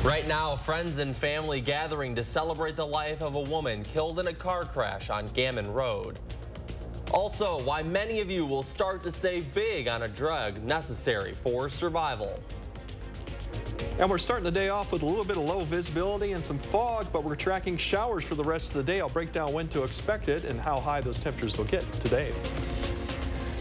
Right now, friends and family gathering to celebrate the life of a woman killed in a car crash on Gammon Road. Also, why many of you will start to save big on a drug necessary for survival. And we're starting the day off with a little bit of low visibility and some fog, but we're tracking showers for the rest of the day. I'll break down when to expect it and how high those temperatures will get today.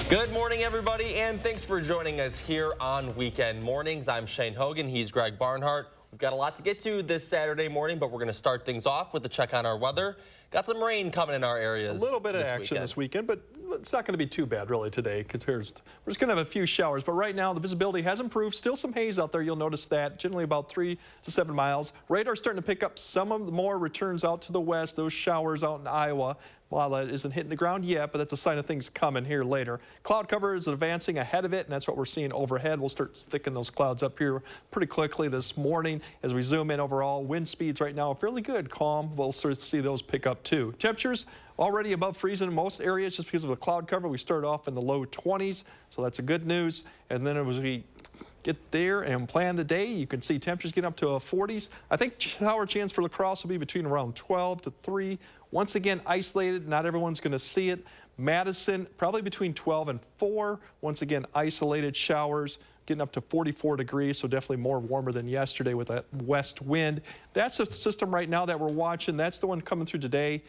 Good morning, everybody, and thanks for joining us here on Weekend Mornings. I'm Shane Hogan. He's Greg Barnhart. We've got a lot to get to this Saturday morning, but we're going to start things off with a check on our weather. Got some rain coming in our areas. A little bit of action this weekend, but it's not going to be too bad really today because we're just going to have a few showers. But right now the visibility has improved. Still some haze out there. You'll notice that generally about 3 to 7 miles. Radar's starting to pick up some of the more returns out to the west. Those showers out in Iowa. While that isn't hitting the ground yet, but that's a sign of things coming here later. Cloud cover is advancing ahead of it, and that's what we're seeing overhead. We'll start sticking those clouds up here pretty quickly this morning as we zoom in overall. Wind speeds right now are fairly good, calm. We'll start to see those pick up too. Temperatures already above freezing in most areas just because of the cloud cover. We started off in the low 20s, so that's a good news. And then as we get there and plan the day, you can see temperatures get up to 40s. I think shower chance for La Crosse will be between around 12 to 3. Once again, isolated. Not everyone's going to see it. Madison, probably between 12 and 4. Once again, isolated showers, getting up to 44 degrees, so definitely more warmer than yesterday with that west wind. That's the system right now that we're watching. That's the one coming through today.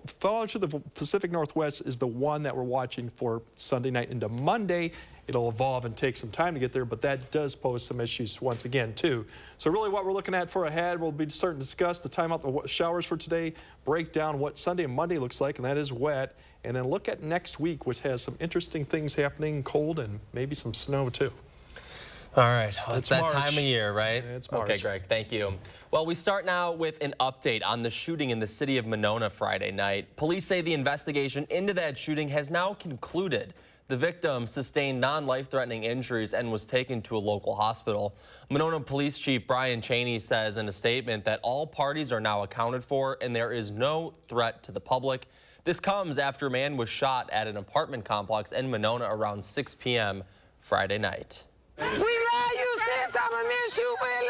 Following to the Pacific Northwest is the one that we're watching for Sunday night into Monday. It'll evolve and take some time to get there, but that does pose some issues once again, too. So really what we're looking at for ahead, we'll be starting to discuss the timeout, the showers for today, break down what Sunday and Monday looks like, and that is wet, and then look at next week, which has some interesting things happening, cold, and maybe some snow, too. All right, well, it's that March. time of year, right? Yeah, it's March. Okay, Greg, thank you. Well, we start now with an update on the shooting in the city of Monona Friday night. Police say the investigation into that shooting has now concluded. The victim sustained non-life-threatening injuries and was taken to a local hospital. Monona Police Chief Brian Cheney says in a statement that all parties are now accounted for and there is no threat to the public. This comes after a man was shot at an apartment complex in Monona around 6 p.m. Friday night. We love you, sis. I'ma miss you, Willie.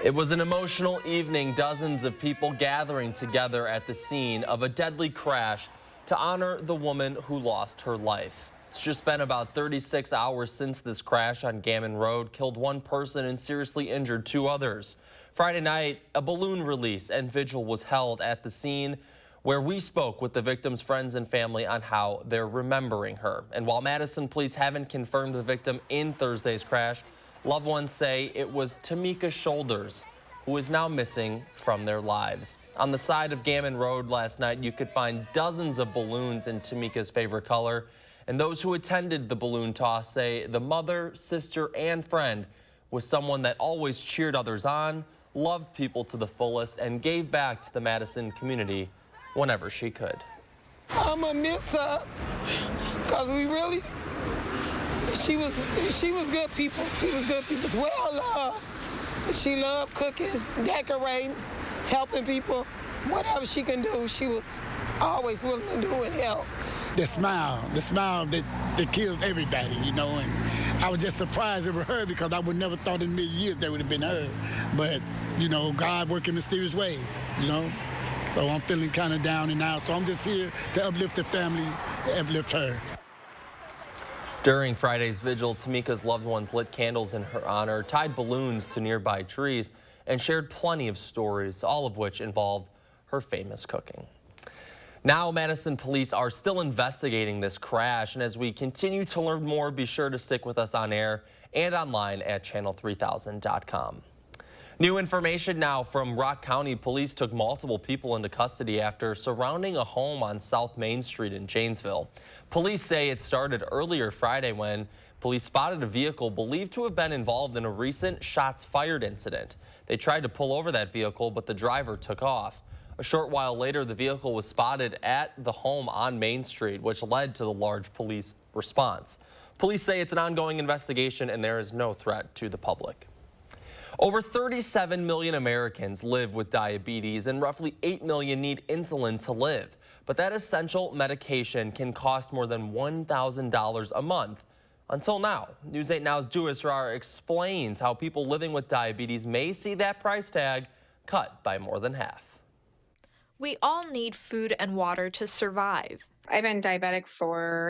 It was an emotional evening, dozens of people gathering together at the scene of a deadly crash to honor the woman who lost her life. It's just been about 36 hours since this crash on Gammon Road killed one person and seriously injured 2 others. Friday night, a balloon release and vigil was held at the scene where we spoke with the victim's friends and family on how they're remembering her. And while Madison police haven't confirmed the victim in Thursday's crash, loved ones say it was Tamika Shoulders, who is now missing from their lives. On the side of Gammon Road last night, you could find dozens of balloons in Tamika's favorite color. And those who attended the balloon toss say the mother, sister, and friend was someone that always cheered others on, loved people to the fullest, and gave back to the Madison community whenever she could. I'ma miss her, cause she was good people. She was good people. Well loved. She loved cooking, decorating, helping people. Whatever she can do, she was always willing to do and help. The smile that kills everybody, you know, and I was just surprised it was her because I would never thought in a million years that would have been her. But, you know, God works in mysterious ways, you know. So I'm feeling kind of down and out. So I'm just here to uplift the family, uplift her. During Friday's vigil, Tamika's loved ones lit candles in her honor, tied balloons to nearby trees, and shared plenty of stories, all of which involved her famous cooking. Now, Madison police are still investigating this crash, and as we continue to learn more, be sure to stick with us on air and online at channel3000.com. New information now from Rock County. Police took multiple people into custody after surrounding a home on South Main Street in Janesville. Police say it started earlier Friday when police spotted a vehicle believed to have been involved in a recent shots fired incident. They tried to pull over that vehicle, but the driver took off. A short while later, the vehicle was spotted at the home on Main Street, which led to the large police response. Police say it's an ongoing investigation and there is no threat to the public. Over 37 million Americans live with diabetes and roughly 8 million need insulin to live. But that essential medication can cost more than $1,000 a month, Until now, News 8 Now's Dua Israr explains how people living with diabetes may see that price tag cut by more than half. We all need food and water to survive. I've been diabetic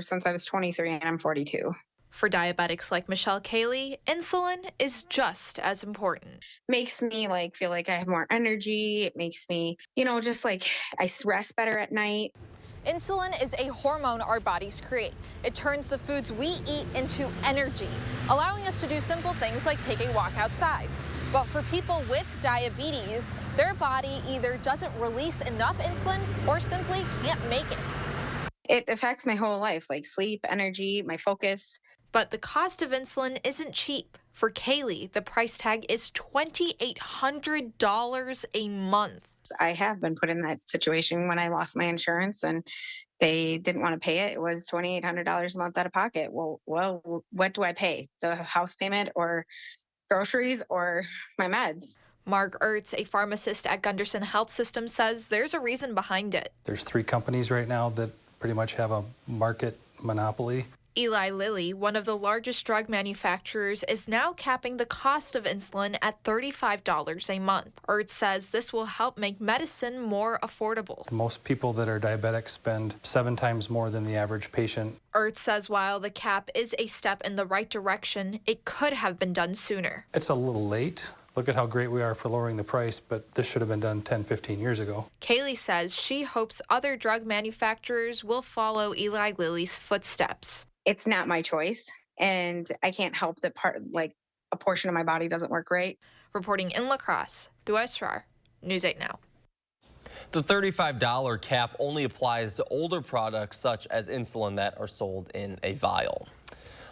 since I was 23 and I'm 42. For diabetics like Michelle Cayley, insulin is just as important. Makes me feel like I have more energy. It makes me, just like I rest better at night. Insulin is a hormone our bodies create. It turns the foods we eat into energy, allowing us to do simple things like take a walk outside. But for people with diabetes, their body either doesn't release enough insulin or simply can't make it. It affects my whole life, like sleep, energy, my focus. But the cost of insulin isn't cheap. For Kaylee, the price tag is $2,800 a month. I have been put in that situation when I lost my insurance and they didn't want to pay it. It was $2,800 a month out of pocket. Well, what do I pay? The house payment or groceries or my meds? Marg Ertz, a pharmacist at Gunderson Health System, says there's a reason behind it. There's 3 companies right now that pretty much have a market monopoly. Eli Lilly, one of the largest drug manufacturers, is now capping the cost of insulin at $35 a month. Ertz says this will help make medicine more affordable. Most people that are diabetic spend 7 times more than the average patient. Ertz says while the cap is a step in the right direction, it could have been done sooner. It's a little late. Look at how great we are for lowering the price, but this should have been done 10, 15 years ago. Kaylee says she hopes other drug manufacturers will follow Eli Lilly's footsteps. It's not my choice, and I can't help that a portion of my body doesn't work right. Reporting in La Crosse, Dua Israr, News 8 Now. The $35 cap only applies to older products such as insulin that are sold in a vial.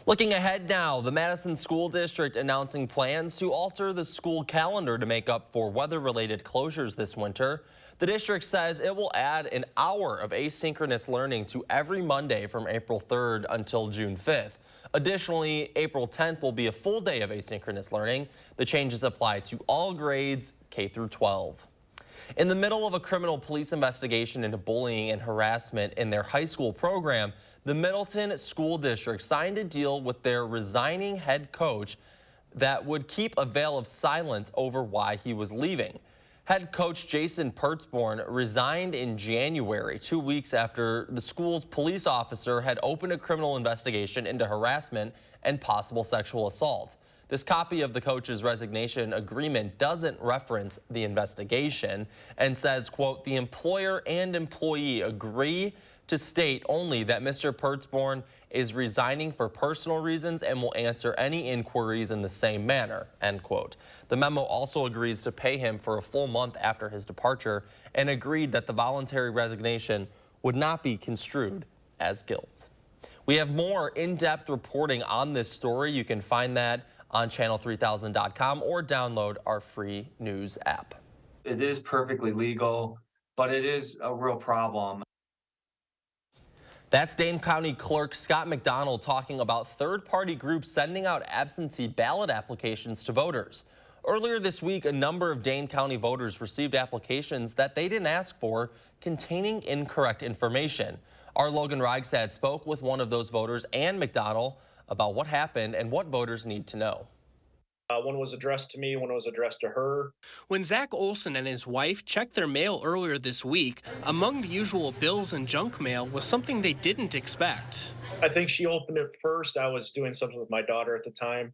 Looking ahead now, the Madison School District announcing plans to alter the school calendar to make up for weather-related closures this winter. The district says it will add an hour of asynchronous learning to every Monday from April 3rd until June 5th. Additionally, April 10th will be a full day of asynchronous learning. The changes apply to all grades K through 12. In the middle of a criminal police investigation into bullying and harassment in their high school program, the Middleton School District signed a deal with their resigning head coach that would keep a veil of silence over why he was leaving. Head coach Jason Pertzborn resigned in January, 2 weeks after the school's police officer had opened a criminal investigation into harassment and possible sexual assault. This copy of the coach's resignation agreement doesn't reference the investigation and says, quote, the employer and employee agree to state only that Mr. Pertzborn is resigning for personal reasons and will answer any inquiries in the same manner, end quote. The memo also agrees to pay him for a full month after his departure and agreed that the voluntary resignation would not be construed as guilt. We have more in-depth reporting on this story. You can find that on channel3000.com or download our free news app. It is perfectly legal, but it is a real problem. That's Dane County Clerk Scott McDonald talking about third-party groups sending out absentee ballot applications to voters. Earlier this week, a number of Dane County voters received applications that they didn't ask for containing incorrect information. Our Logan Reigstad spoke with one of those voters and McDonald about what happened and what voters need to know. One was addressed to me, one was addressed to her. When Zach Olson and his wife checked their mail earlier this week, among the usual bills and junk mail was something they didn't expect. I think she opened it first. I was doing something with my daughter at the time.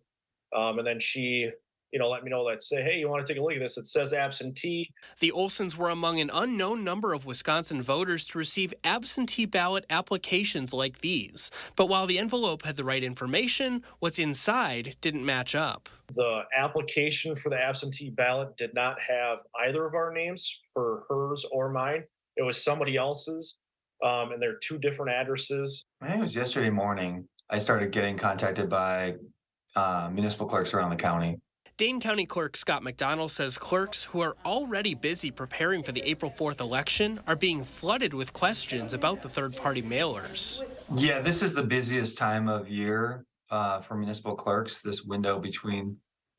And then she, let me know that say, hey, you want to take a look at this? It says absentee. The Olsons were among an unknown number of Wisconsin voters to receive absentee ballot applications like these. But while the envelope had the right information, what's inside didn't match up. The application for the absentee ballot did not have either of our names for hers or mine. It was somebody else's, and they're 2 different addresses. I think it was yesterday morning I started getting contacted by municipal clerks around the county. Dane County Clerk Scott McDonald says clerks who are already busy preparing for the April 4th election are being flooded with questions about the third-party mailers. Yeah, this is the busiest time of year for municipal clerks, this window between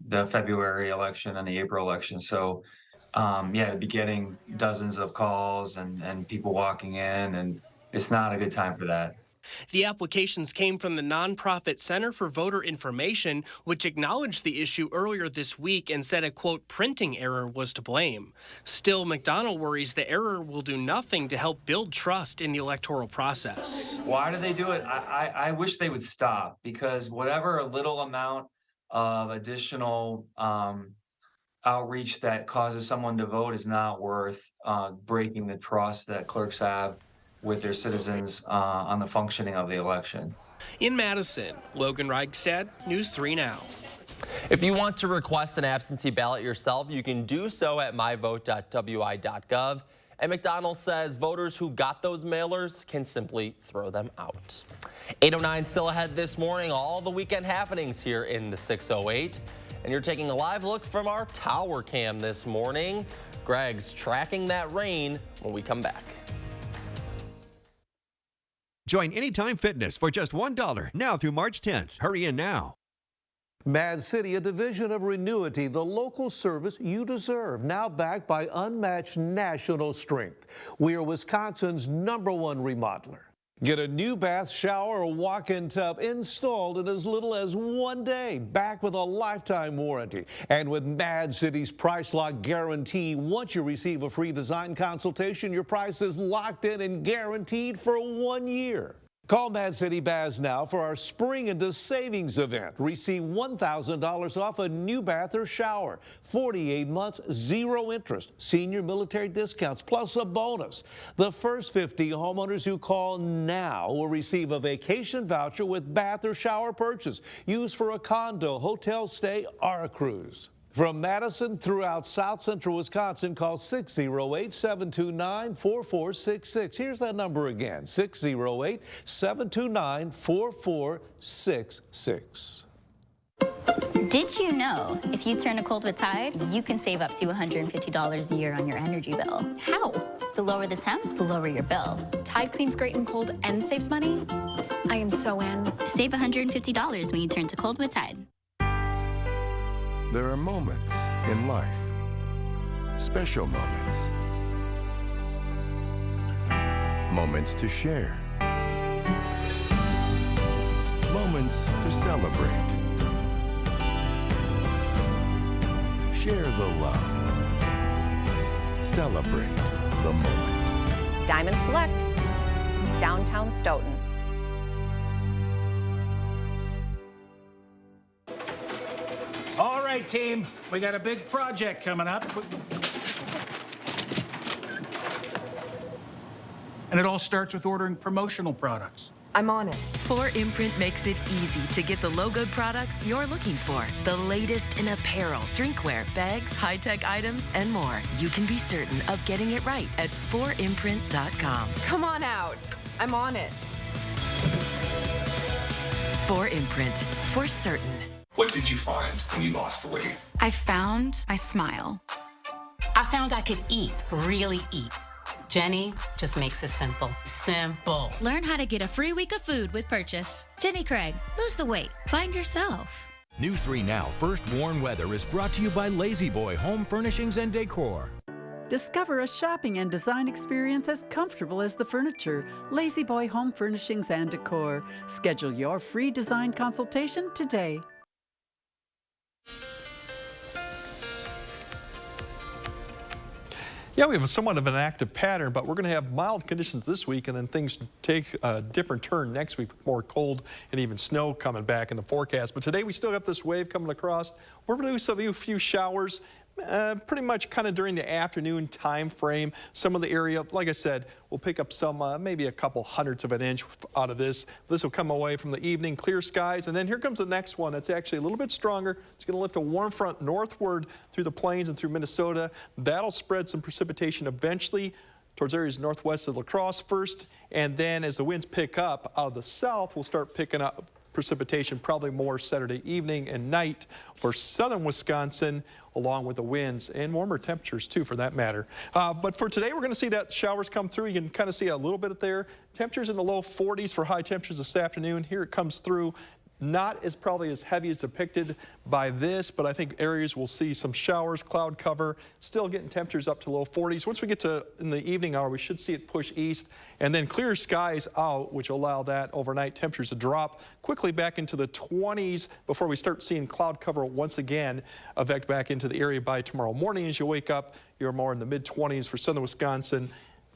the February election and the April election. So, to be getting dozens of calls and people walking in, and it's not a good time for that. The applications came from the nonprofit Center for Voter Information, which acknowledged the issue earlier this week and said a, quote, printing error was to blame. Still, McDonnell worries the error will do nothing to help build trust in the electoral process. Why do they do it? I wish they would stop, because whatever a little amount of additional outreach that causes someone to vote is not worth breaking the trust that clerks have with their citizens on the functioning of the election. In Madison, Logan Reichstad, News 3 Now. If you want to request an absentee ballot yourself, you can do so at myvote.wi.gov. And McDonnell says voters who got those mailers can simply throw them out. 8:09 still ahead this morning, all the weekend happenings here in the 608. And you're taking a live look from our tower cam this morning. Greg's tracking that rain when we come back. Join Anytime Fitness for just $1 now through March 10th. Hurry in now. Mad City, a division of Renewity, the local service you deserve, now backed by unmatched national strength. We are Wisconsin's #1 remodeler. Get a new bath, shower, or walk-in tub installed in as little as 1 day, back with a lifetime warranty. And with Mad City's Price Lock Guarantee, once you receive a free design consultation, your price is locked in and guaranteed for 1 year. Call Mad City Baz now for our Spring into Savings event. Receive $1,000 off a new bath or shower. 48 months, 0 interest. Senior military discounts, plus a bonus. The first 50 homeowners who call now will receive a vacation voucher with bath or shower purchase. Used for a condo, hotel stay, or a cruise. From Madison throughout South Central Wisconsin, call 608-729-4466. Here's that number again, 608-729-4466. Did you know if you turn to Cold with Tide, you can save up to $150 a year on your energy bill? How? The lower the temp, the lower your bill. Tide cleans great and cold and saves money? I am so in. Save $150 when you turn to Cold with Tide. There are moments in life, special moments, moments to share, moments to celebrate. Share the love. Celebrate the moment. Diamond Select, downtown Stoughton. All right, team, we got a big project coming up. And it all starts with ordering promotional products. I'm on it. 4imprint makes it easy to get the logoed products you're looking for. The latest in apparel, drinkware, bags, high-tech items, and more. You can be certain of getting it right at 4imprint.com. Come on out. I'm on it. 4imprint, for certain. What did you find when you lost the weight? I found my smile. I found I could eat, really eat. Jenny just makes it simple. Simple. Learn how to get a free week of food with purchase. Jenny Craig, lose the weight. Find yourself. News 3 Now First Warn Weather is brought to you by Lazy Boy Home Furnishings and Decor. Discover a shopping and design experience as comfortable as the furniture. Lazy Boy Home Furnishings and Decor. Schedule your free design consultation today. Yeah, we have somewhat of an active pattern, but we're going to have mild conditions this week, and then things take a different turn next week with more cold and even snow coming back in the forecast. But today we still got this wave coming across. We're going to do a few showers. Pretty much kind of during the afternoon time frame. Some of the area, like I said, we'll pick up some, maybe a couple hundredths of an inch out of this. This will come away from the evening, clear skies. And then here comes the next one. It's actually a little bit stronger. It's going to lift a warm front northward through the plains and through Minnesota. That'll spread some precipitation eventually towards areas northwest of La Crosse first. And then as the winds pick up out of the south, we'll start picking up precipitation probably more Saturday evening and night for southern Wisconsin, along with the winds and warmer temperatures too, for that matter. But for today, we're going to see that showers come through. You can kind of see a little bit there. Temperatures in the low 40s for high temperatures this afternoon. Here it comes through Not as probably as heavy as depicted by this, but I think areas will see some showers, cloud cover, still getting temperatures up to low 40s. Once we get to in the evening hour, we should see it push east, and then clear skies out, which allow that overnight temperatures to drop quickly back into the 20s before we start seeing cloud cover once again evac back into the area by tomorrow morning. As you wake up, you're more in the mid-20s for southern Wisconsin.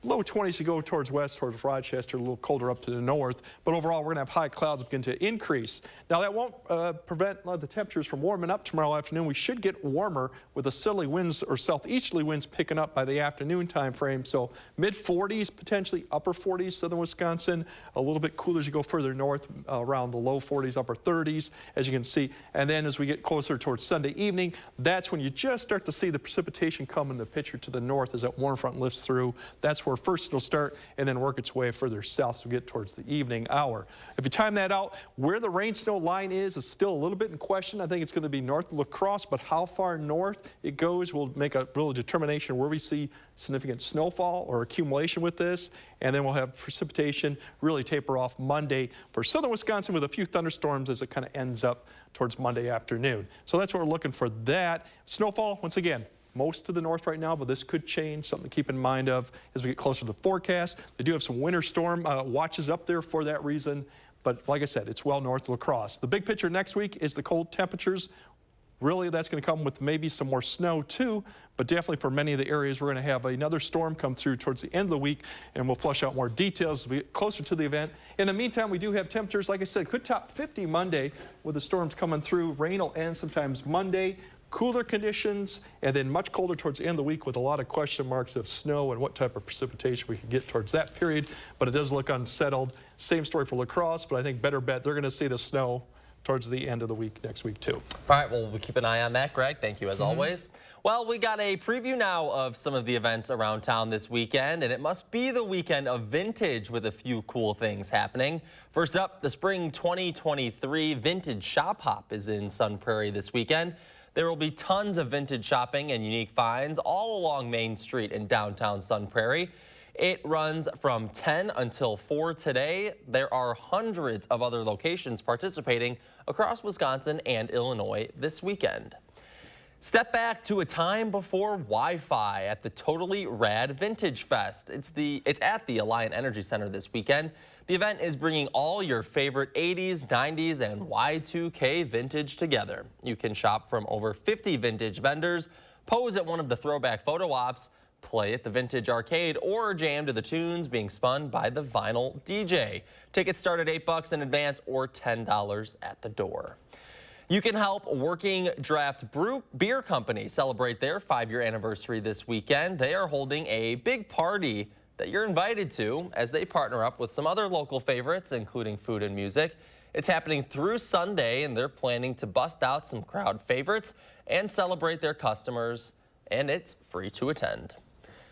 Low 20s to go towards west, towards Rochester, a little colder up to the north. But overall, we're going to have high clouds begin to increase. Now, that won't prevent the temperatures from warming up tomorrow afternoon. We should get warmer with the southerly winds or southeasterly winds picking up by the afternoon time frame. So mid-40s, potentially upper 40s, southern Wisconsin. A little bit cooler as you go further north, around the low 40s, upper 30s, as you can see. And then as we get closer towards Sunday evening, that's when you just start to see the precipitation come in the picture to the north as that warm front lifts through. That's where first it'll start and then work its way further south as we get towards the evening hour. If you time that out, where the rain snow line is still a little bit in question. I think it's going to be north of La Crosse, but how far north it goes will make a real determination where we see significant snowfall or accumulation with this. And then we'll have precipitation really taper off Monday for southern Wisconsin with a few thunderstorms as it kind of ends up towards Monday afternoon. So that's what we're looking for that. Snowfall, once again, most to the north right now, but this could change. Something to keep in mind of as we get closer to the forecast. They do have some winter storm watches up there for that reason. But like I said, it's well north of La Crosse. The big picture next week is the cold temperatures. Really, that's going to come with maybe some more snow too, but definitely for many of the areas, we're going to have another storm come through towards the end of the week, and we'll flush out more details as we get closer to the event. In the meantime, we do have temperatures, like I said, could top 50 Monday with the storms coming through. Rain will end sometimes Monday. Cooler conditions, and then much colder towards the end of the week with a lot of question marks of snow and what type of precipitation we can get towards that period. But it does look unsettled. Same story for La Crosse, but I think better bet they're going to see the snow towards the end of the week next week too. All right, well, we'll keep an eye on that, Greg. Thank you as always. Well, we got a preview now of some of the events around town this weekend, and it must be the weekend of vintage with a few cool things happening. First up, the spring 2023 Vintage Shop Hop is in Sun Prairie this weekend. There will be tons of vintage shopping and unique finds all along Main Street in downtown Sun Prairie. It runs from 10 until 4 today. There are hundreds of other locations participating across Wisconsin and Illinois this weekend. Step back to a time before Wi-Fi at the Totally Rad Vintage Fest. It's at the Alliant Energy Center this weekend. The event is bringing all your favorite 80s, 90s, and Y2K vintage together. You can shop from over 50 vintage vendors, pose at one of the throwback photo ops, play at the vintage arcade, or jam to the tunes being spun by the vinyl DJ. Tickets start at $8 in advance or $10 at the door. You can help Working Draft Beer Company celebrate their 5-year anniversary this weekend. They are holding a big party that you're invited to as they partner up with some other local favorites, including food and music. It's happening through Sunday, and they're planning to bust out some crowd favorites and celebrate their customers, and it's free to attend.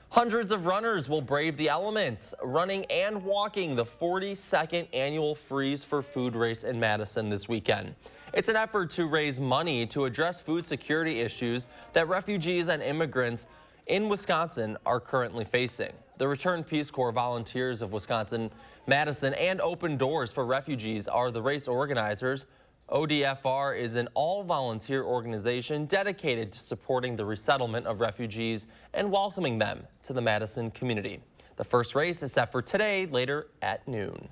Hundreds of runners will brave the elements, running and walking the 42nd annual Freeze for Food race in Madison this weekend. It's an effort to raise money to address food security issues that refugees and immigrants in Wisconsin are currently facing. The Returned Peace Corps Volunteers of Wisconsin, Madison, and Open Doors for Refugees are the race organizers. ODFR is an all-volunteer organization dedicated to supporting the resettlement of refugees and welcoming them to the Madison community. The first race is set for today, later at noon.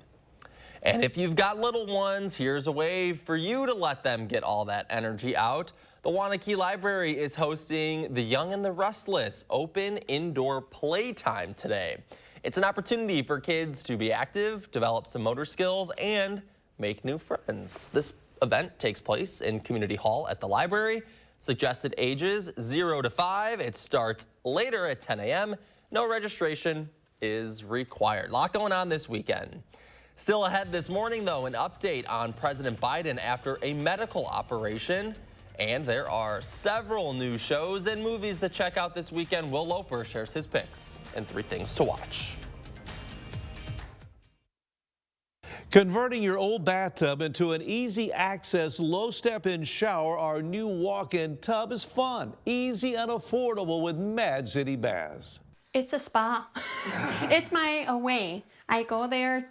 And if you've got little ones, here's a way for you to let them get all that energy out. The Waunakee Library is hosting the Young and the Restless open indoor playtime today. It's an opportunity for kids to be active, develop some motor skills, and make new friends. This event takes place in Community Hall at the library. Suggested ages 0 to 5. It starts later at 10 a.m. No registration is required. A lot going on this weekend. Still ahead this morning, though, an update on President Biden after a medical operation. And there are several new shows and movies to check out this weekend. Will Loper shares his picks and 3 things to watch. Converting your old bathtub into an easy access, low step-in shower, our new walk-in tub is fun, easy and affordable with Mad City Baths. It's a spa. It's my way. I go there,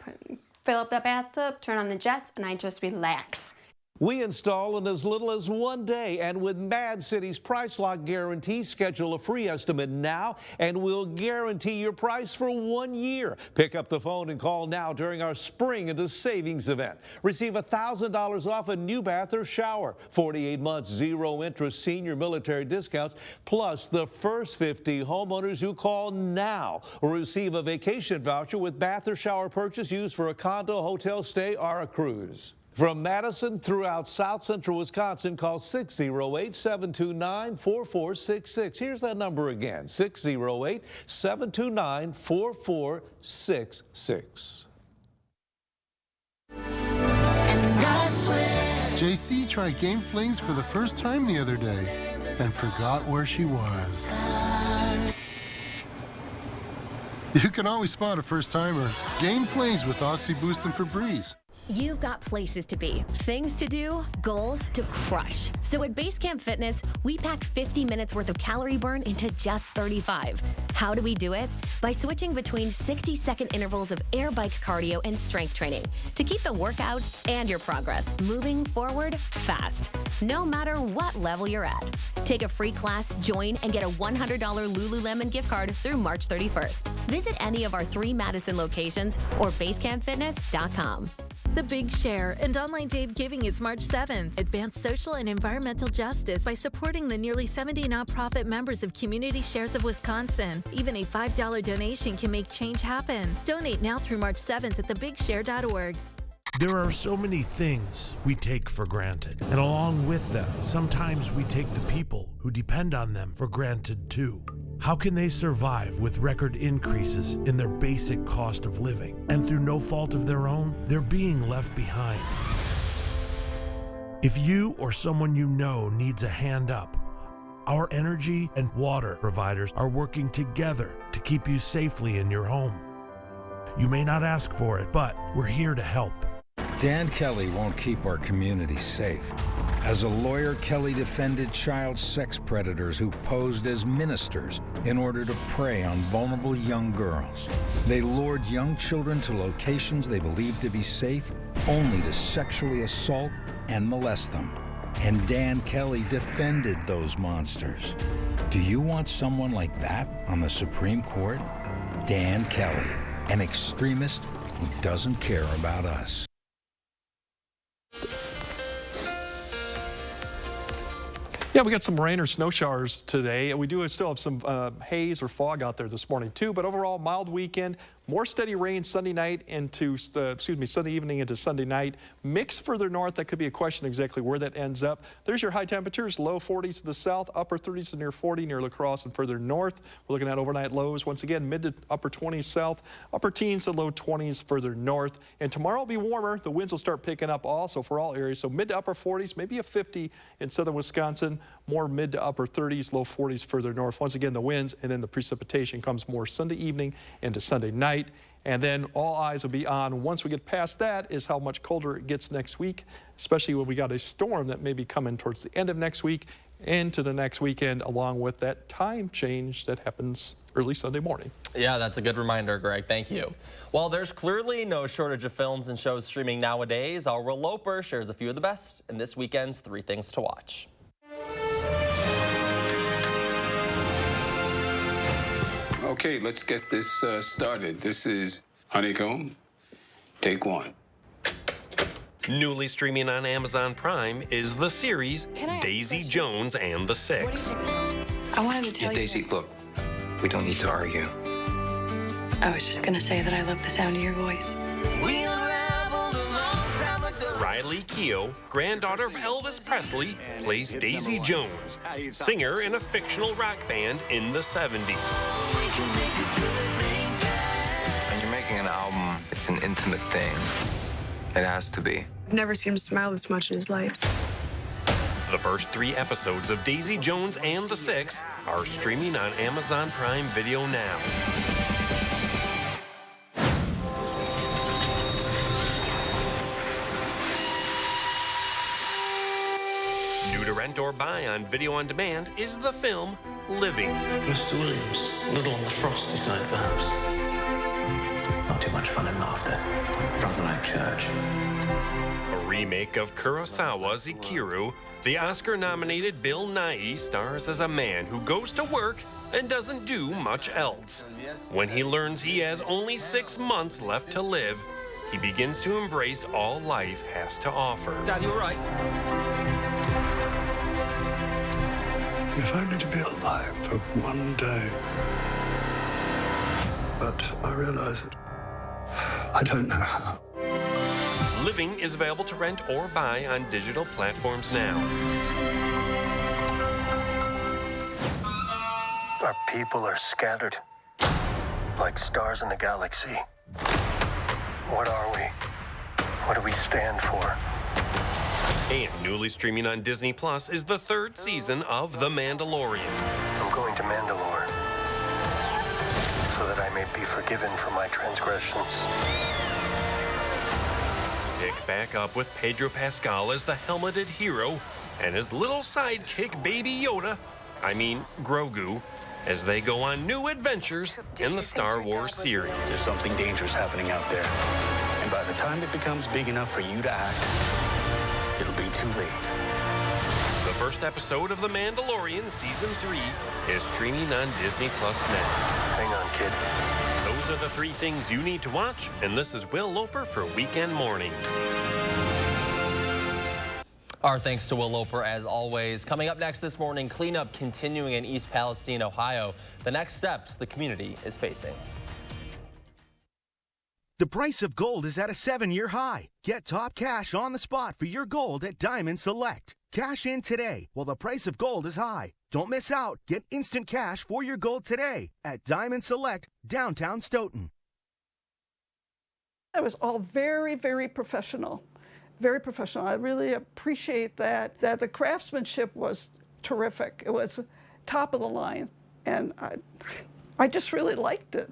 fill up the bathtub, turn on the jets, and I just relax. We install in as little as 1 day, and with Mad City's Price Lock Guarantee, schedule a free estimate now, and we'll guarantee your price for 1 year. Pick up the phone and call now during our Spring into Savings event. Receive $1,000 off a new bath or shower, 48 months, 0 interest senior military discounts, plus the first 50 homeowners who call now will receive a vacation voucher with bath or shower purchase used for a condo, hotel stay, or a cruise. From Madison throughout South Central Wisconsin, call 608-729-4466. Here's that number again, 608-729-4466. JC tried Game Flings for the first time the other day and forgot where she was. You can always spot a first-timer. Game Flings with Oxy Boost and Febreze. You've got places to be, things to do, goals to crush. So at Basecamp Fitness, we pack 50 minutes worth of calorie burn into just 35. How do we do it? By switching between 60-second intervals of air bike cardio and strength training to keep the workout and your progress moving forward fast, no matter what level you're at. Take a free class, join, and get a $100 Lululemon gift card through March 31st. Visit any of our 3 Madison locations or basecampfitness.com. The Big Share and Online Day of Giving is March 7th. Advance social and environmental justice by supporting the nearly 70 nonprofit members of Community Shares of Wisconsin. Even a $5 donation can make change happen. Donate now through March 7th at thebigshare.org. There are so many things we take for granted, and along with them, sometimes we take the people who depend on them for granted too. How can they survive with record increases in their basic cost of living, and through no fault of their own, they're being left behind? If you or someone you know needs a hand up, our energy and water providers are working together to keep you safely in your home. You may not ask for it, but we're here to help. Dan Kelly won't keep our community safe. As a lawyer, Kelly defended child sex predators who posed as ministers in order to prey on vulnerable young girls. They lured young children to locations they believed to be safe, only to sexually assault and molest them. And Dan Kelly defended those monsters. Do you want someone like that on the Supreme Court? Dan Kelly, an extremist who doesn't care about us. Yeah, we got some rain or snow showers today. We do still have some haze or fog out there this morning too, but overall mild weekend. More steady rain Sunday night into, Sunday evening into Sunday night. Mix further north, that could be a question exactly where that ends up. There's your high temperatures, low 40s to the south, upper 30s to near 40 near La Crosse and further north. We're looking at overnight lows, once again, mid to upper 20s south, upper teens to low 20s further north. And tomorrow will be warmer. The winds will start picking up also for all areas. So mid to upper 40s, maybe a 50 in southern Wisconsin, more mid to upper 30s, low 40s further north. Once again, the winds and then the precipitation comes more Sunday evening into Sunday night. And then all eyes will be on, once we get past that, is how much colder it gets next week, especially when we got a storm that may be coming towards the end of next week into the next weekend, along with that time change that happens early Sunday morning. Yeah, that's a good reminder, Greg. Thank you. Well, there's clearly no shortage of films and shows streaming nowadays. Our Will Loper shares a few of the best in this weekend's 3 Things to Watch. Okay, let's get this started. This is Honeycomb, take 1. Newly streaming on Amazon Prime is the series Daisy Jones and the Six. I wanted to tell you. Daisy, look, we don't need to argue. I was just gonna say that I love the sound of your voice. Riley Keough, granddaughter of Elvis Presley, plays Daisy Jones, singer in a fictional rock band in the 70s. When you're making an album, it's an intimate thing. It has to be. I've never seen him smile this much in his life. The first 3 episodes of Daisy Jones and the Six are streaming on Amazon Prime Video now. New to rent or buy on video on demand is the film Living. Mr. Williams, a little on the frosty side, perhaps. Not too much. much fun and laughter, rather like church. A remake of Kurosawa's Ikiru, the Oscar-nominated Bill Nighy stars as a man who goes to work and doesn't do much else. When he learns he has only 6 months left to live, he begins to embrace all life has to offer. Dad, you all right? If only to be alive for one day. But I realize it. I don't know how. Living is available to rent or buy on digital platforms now. Our people are scattered, like stars in the galaxy. What are we? What do we stand for? And newly streaming on Disney Plus is the 3rd season of The Mandalorian. I'm going to Mandalore so that I may be forgiven for my transgressions. Pick back up with Pedro Pascal as the helmeted hero and his little sidekick Baby Yoda, Grogu, as they go on new adventures in the Star Wars series. There's something dangerous happening out there. And by the time it becomes big enough for you to act, it'll be too late. The first episode of The Mandalorian Season 3 is streaming on Disney Plus now. Hang on, kid. Those are the 3 things you need to watch, and this is Will Loper for Weekend Mornings. Our thanks to Will Loper, as always. Coming up next this morning, cleanup continuing in East Palestine, Ohio. The next steps the community is facing. The price of gold is at a 7-year high. Get top cash on the spot for your gold at Diamond Select. Cash in today while the price of gold is high. Don't miss out. Get instant cash for your gold today at Diamond Select, downtown Stoughton. It was all very, very professional. Very professional. I really appreciate that the craftsmanship was terrific. It was top of the line, and I just really liked it.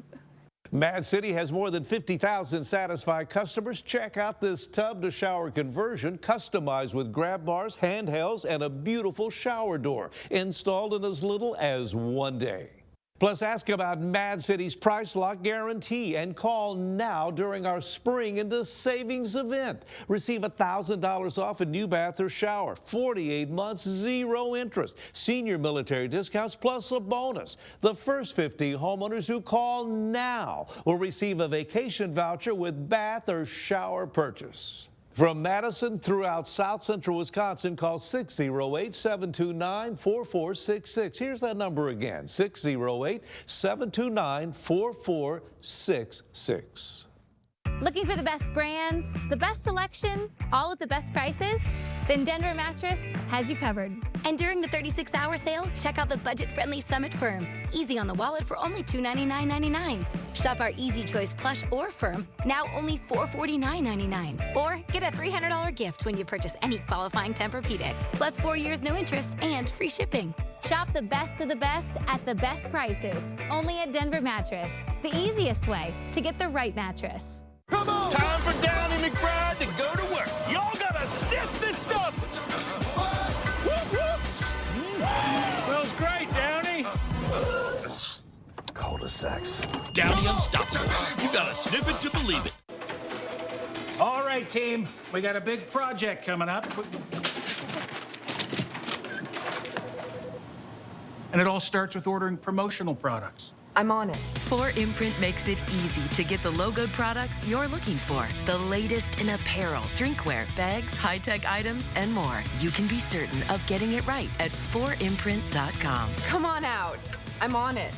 Mad City has more than 50,000 satisfied customers. Check out this tub-to-shower conversion, customized with grab bars, handhelds, and a beautiful shower door, installed in as little as 1 day. Plus, ask about Mad City's Price Lock Guarantee and call now during our Spring into Savings event. Receive $1,000 off a new bath or shower, 48 months, 0 interest, senior military discounts plus a bonus. The first 50 homeowners who call now will receive a vacation voucher with bath or shower purchase. From Madison throughout South Central Wisconsin, call 608-729-4466. Here's that number again, 608-729-4466. Looking for the best brands, the best selection, all at the best prices? Then Denver Mattress has you covered. And during the 36-hour sale, check out the budget-friendly Summit Firm. Easy on the wallet for only $299.99. Shop our Easy Choice Plush or Firm, now only $449.99. Or get a $300 gift when you purchase any qualifying Tempur-Pedic. Plus 4 years no interest and free shipping. Shop the best of the best at the best prices. Only at Denver Mattress. The easiest way to get the right mattress. Come on! Time for Downey McBride to go to work. Y'all gotta sniff this stuff! Whoop, whoop. Smells great, Downey. Cul-de-sacs. Downey unstoppable. You gotta sniff it to believe it. All right, team. We got a big project coming up. And it all starts with ordering promotional products. I'm on it. 4imprint makes it easy to get the logoed products you're looking for. The latest in apparel, drinkware, bags, high-tech items, and more. You can be certain of getting it right at 4imprint.com. Come on out. I'm on it.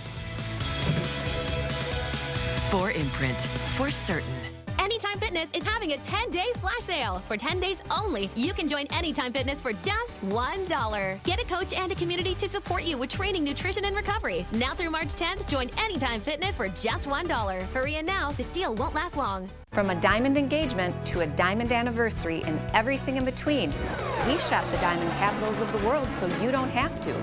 4imprint, for certain. Anytime Fitness is having a 10-day flash sale. For 10 days only, you can join Anytime Fitness for just $1. Get a coach and a community to support you with training, nutrition, and recovery. Now through March 10th, join Anytime Fitness for just $1. Hurry in now. This deal won't last long. From a diamond engagement to a diamond anniversary and everything in between, we shop the diamond capitals of the world so you don't have to.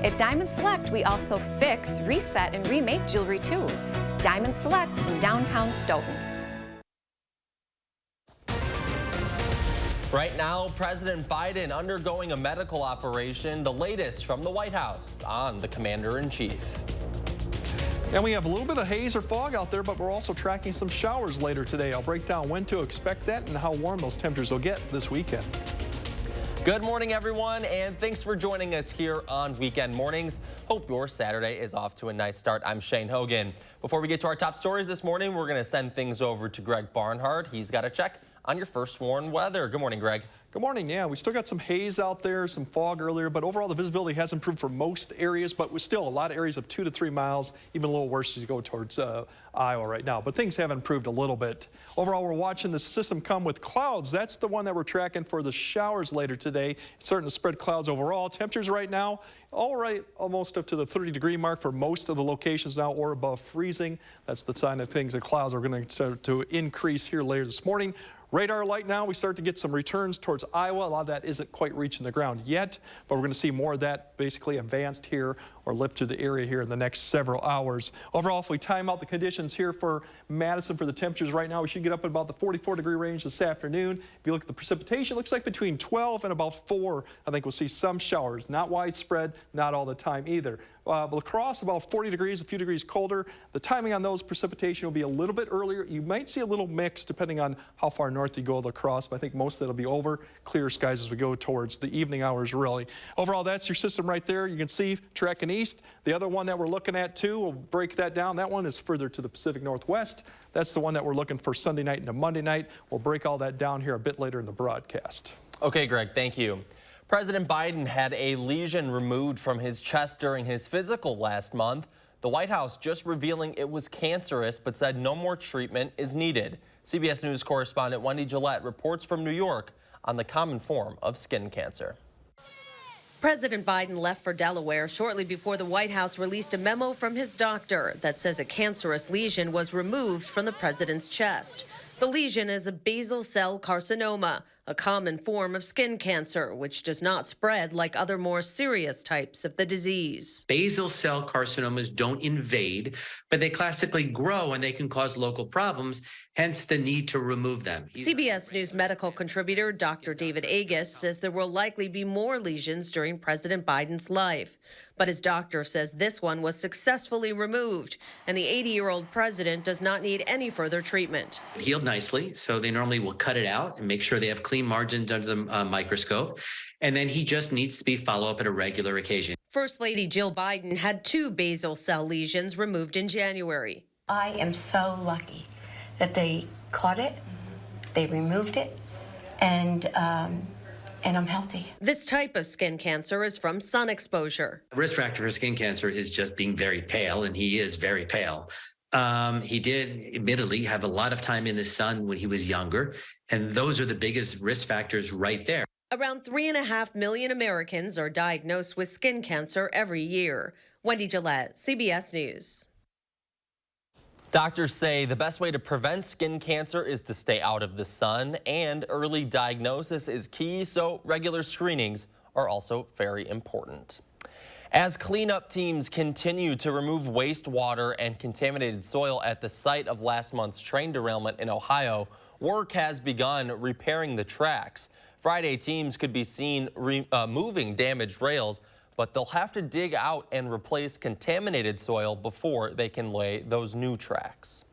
At Diamond Select, we also fix, reset, and remake jewelry too. Diamond Select in downtown Stoughton. Right now, President Biden undergoing a medical operation, the latest from the White House on the Commander-in-Chief. And we have a little bit of haze or fog out there, but we're also tracking some showers later today. I'll break down when to expect that and how warm those temperatures will get this weekend. Good morning, everyone, and thanks for joining us here on Weekend Mornings. Hope your Saturday is off to a nice start. I'm Shane Hogan. Before we get to our top stories this morning, we're going to send things over to Greg Barnhart. He's got a check on your first warn weather. Good morning, Greg. Good morning. Yeah, we still got some haze out there, some fog earlier, but overall the visibility has improved for most areas, but with still a lot of areas of 2 to 3 miles, even a little worse as you go towards Iowa right now. But things have improved a little bit. Overall, we're watching the system come with clouds. That's the one that we're tracking for the showers later today. It's starting to spread clouds overall. Temperatures right now, all right, almost up to the 30-degree mark for most of the locations now, or above freezing. That's the sign of things. The clouds are going to start to increase here later this morning. Radar light now, we start to get some returns towards Iowa. A lot of that isn't quite reaching the ground yet, but we're going to see more of that basically advanced here or lift to the area here in the next several hours. Overall, if we time out the conditions here for Madison for the temperatures right now, we should get up at about the 44-degree range this afternoon. If you look at the precipitation, it looks like between 12 and about 4. I think we'll see some showers, not widespread, not all the time either. La Crosse, about 40 degrees, a few degrees colder. The timing on those precipitation will be a little bit earlier. You might see a little mix depending on how far north you go to La Crosse, but I think most of it will be over. Clear skies as we go towards the evening hours, really. Overall, that's your system right there. You can see tracking east. The other one that we're looking at, too, we'll break that down. That one is further to the Pacific Northwest. That's the one that we're looking for Sunday night into Monday night. We'll break all that down here a bit later in the broadcast. Okay, Greg, thank you. President Biden had a lesion removed from his chest during his physical last month. The White House just revealing it was cancerous, but said no more treatment is needed. CBS News correspondent Wendy Gillette reports from New York on the common form of skin cancer. President Biden left for Delaware shortly before the White House released a memo from his doctor that says a cancerous lesion was removed from the president's chest. The lesion is a basal cell carcinoma, a common form of skin cancer, which does not spread like other more serious types of the disease. Basal cell carcinomas don't invade, but they classically grow and they can cause local problems, hence the need to remove them. CBS News medical contributor Dr. David Agus says there will likely be more lesions during President Biden's life. But his doctor says this one was successfully removed, and the 80-year-old president does not need any further treatment. It healed nicely, so they normally will cut it out and make sure they have clean margins under the microscope. And then he just needs to be followed up at a regular occasion. First Lady Jill Biden had 2 basal cell lesions removed in January. I am so lucky that they caught it, they removed it, and I'm healthy. This type of skin cancer is from sun exposure. Risk factor for skin cancer is just being very pale, and he is very pale. He did admittedly have a lot of time in the sun when he was younger, and those are the biggest risk factors right there. Around 3.5 million Americans are diagnosed with skin cancer every year. Wendy Gillette, CBS News. Doctors say the best way to prevent skin cancer is to stay out of the sun, and early diagnosis is key, so regular screenings are also very important. As cleanup teams continue to remove wastewater and contaminated soil at the site of last month's train derailment in Ohio, work has begun repairing the tracks. Friday, teams could be seen moving damaged rails, but they'll have to dig out and replace contaminated soil before they can lay those new tracks.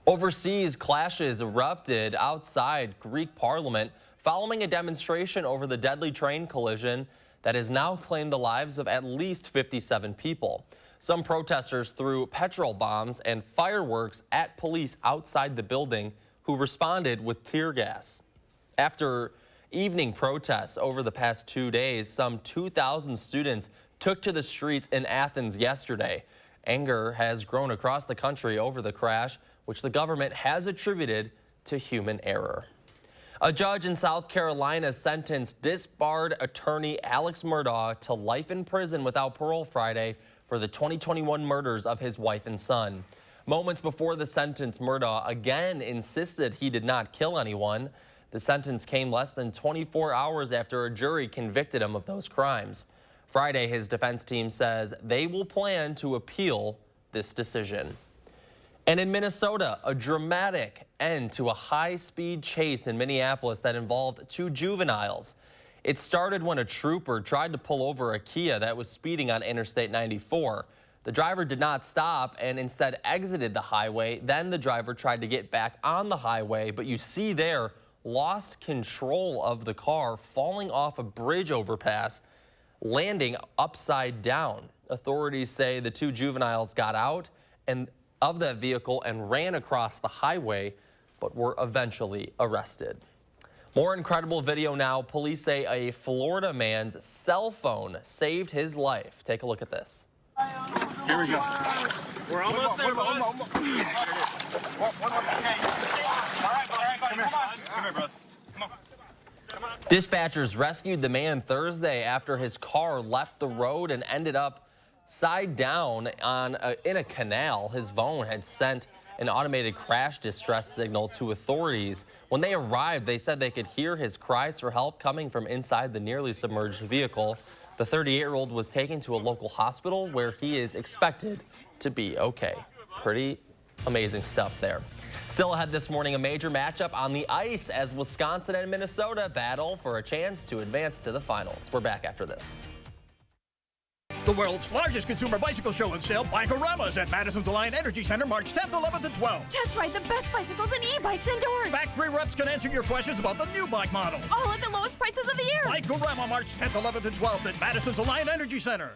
Overseas, clashes erupted outside Greek Parliament following a demonstration over the deadly train collision that has now claimed the lives of at least 57 people. Some protesters threw petrol bombs and fireworks at police outside the building, who responded with tear gas. After evening protests over the past 2 days, some 2,000 students took to the streets in Athens yesterday. Anger has grown across the country over the crash, which the government has attributed to human error. A judge in South Carolina sentenced disbarred attorney Alex Murdaugh to life in prison without parole Friday for the 2021 murders of his wife and son. Moments before the sentence, Murdaugh again insisted he did not kill anyone. The sentence came less than 24 hours after a jury convicted him of those crimes. Friday, his defense team says they will plan to appeal this decision. And in Minnesota, a dramatic end to a high-speed chase in Minneapolis that involved 2 juveniles. It started when a trooper tried to pull over a Kia that was speeding on Interstate 94. The driver did not stop and instead exited the highway. Then the driver tried to get back on the highway, but you see there, lost control of the car, falling off a bridge overpass, landing upside down. Authorities say the two juveniles got out of that vehicle and ran across the highway, but were eventually arrested. More incredible video now. Police say a Florida man's cell phone saved his life. Take a look at this. Here we go. We're almost there, bud. Come here, brother. Dispatchers rescued the man Thursday after his car left the road and ended up side down in a canal. His phone had sent an automated crash distress signal to authorities. When they arrived, they said they could hear his cries for help coming from inside the nearly submerged vehicle. The 38-year-old was taken to a local hospital where he is expected to be okay. Pretty amazing stuff there. Still ahead this morning, a major matchup on the ice as Wisconsin and Minnesota battle for a chance to advance to the finals. We're back after this. The world's largest consumer bicycle show and sale, Bike-O-Rama's at Madison's Alliant Energy Center, March 10th, 11th, and 12th. Test ride the best bicycles and e-bikes indoors. Factory reps can answer your questions about the new bike model. All at the lowest prices of the year. Bike-O-Rama, March 10th, 11th, and 12th at Madison's Alliant Energy Center.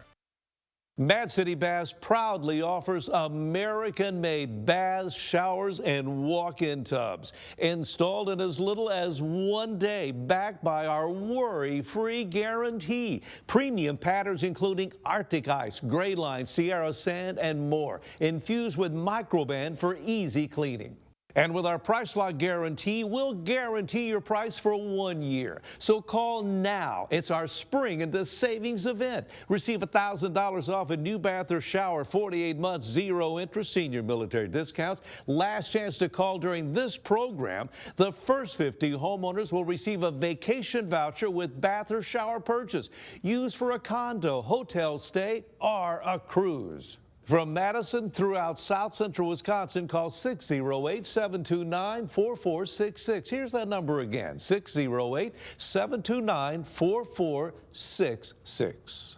Mad City Baths proudly offers American-made baths, showers, and walk-in tubs. Installed in as little as 1 day, backed by our worry-free guarantee. Premium patterns including Arctic Ice, Gray Line, Sierra Sand, and more. Infused with Microban for easy cleaning. And with our Price Lock guarantee, we'll guarantee your price for 1 year. So call now. It's our spring into savings event. Receive $1,000 off a new bath or shower, 48 months, 0 interest, senior military discounts. Last chance to call during this program. The first 50 homeowners will receive a vacation voucher with bath or shower purchase. Used for a condo, hotel stay, or a cruise. From Madison throughout South Central Wisconsin, call 608-729-4466. Here's that number again, 608-729-4466.